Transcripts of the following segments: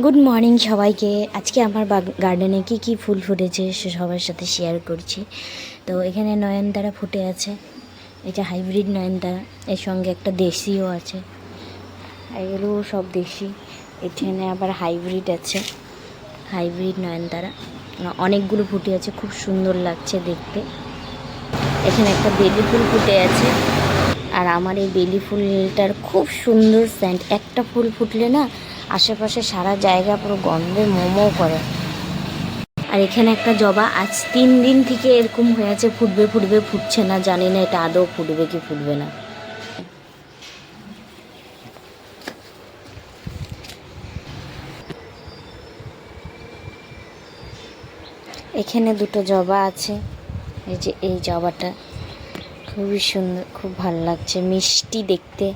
Good morning সবাইকে। আজকে আমার গার্ডেনে কি ফুল ফুটেছে সে সবার সাথে শেয়ার করছি। তো এখানে নয়নতারা ফুটে আছে, এটা হাইব্রিড নয়নতারা, এর সঙ্গে একটা দেশিও আছে, এগুলো সব দেশি। এখানে আবার হাইব্রিড আছে, হাইব্রিড নয়নতারা অনেকগুলো ফুটে আছে, খুব সুন্দর লাগছে দেখতে। এখানে একটা বেলি ফুল ফুটে আছে, আর আমার এই বেলি ফুলটার খুব সুন্দর সেন্ট। একটা ফুল ফুটলে না আশেপাশে সারা জায়গা পুরো গন্ধে মোমো করে। আর এখানে একটা জবা, আজ 3 দিন থেকে এরকম হয়ে আছে, ফুটবে ফুটছে না, জানি না এটা আদৌ ফুটবে কি ফুটবে না। এখানে দুটো জবা আছে, এই যে এই জবাটা খুবই সুন্দর, খুব ভালো লাগছে, মিষ্টি দেখতে।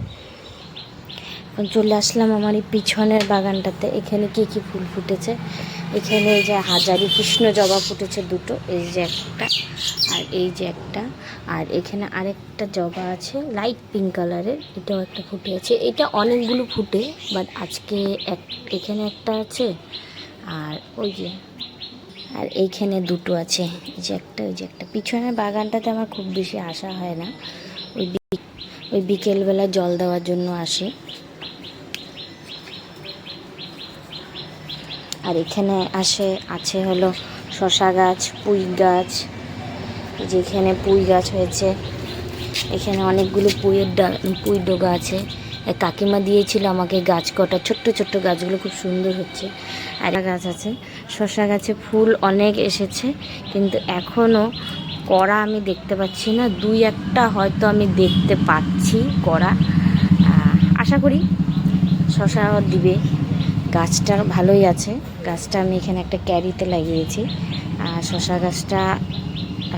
চলে আসলাম আমার এই পিছনের বাগানটাতে। এখানে কি ফুল ফুটেছে, এখানে এই যে হাজারি কৃষ্ণ জবা ফুটেছে দুটো, এই যে একটা আর এই যে একটা, আর এখানে আরেকটা জবা আছে লাইট পিঙ্ক কালারের, এটাও একটা ফুটে আছে। এটা অনেকগুলো ফুটে, বাট আজকে এখানে একটা আছে, আর ওই যে আর এইখানে দুটো আছে, এই যে একটা ওই যে একটা। পিছনের বাগানটাতে আমার খুব বেশি আসা হয় না, ওই বিকেলবেলা জল দেওয়ার জন্য আসি। আর এখানে আছে হলো শশা গাছ, পুঁই গাছ, যেখানে পুঁই গাছ হয়েছে। এখানে অনেকগুলো পুঁই ডোগা আছে, কাকিমা দিয়েছিল আমাকে গাছ কটা, ছোট্ট ছোট্ট গাছগুলো খুব সুন্দর হচ্ছে। আর গাছ আছে, শশা গাছে ফুল অনেক এসেছে, কিন্তু এখনও কড়া আমি দেখতে পাচ্ছি না। 2-1টা হয়তো আমি দেখতে পাচ্ছি কড়া, আশা করি শশাও দিবে। গাছটা ভালোই আছে, গাছটা আমি এখানে একটা ক্যারিতে লাগিয়েছি, আর শশা গাছটা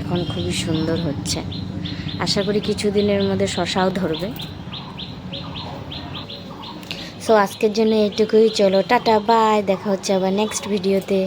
এখন খুবই সুন্দর হচ্ছে। আশা করি কিছুদিনের মধ্যে শশাও ধরবে। সো আজকের জন্য এইটুকুই, চলো টাটা বাই, দেখা হচ্ছে আবার নেক্সট ভিডিওতে।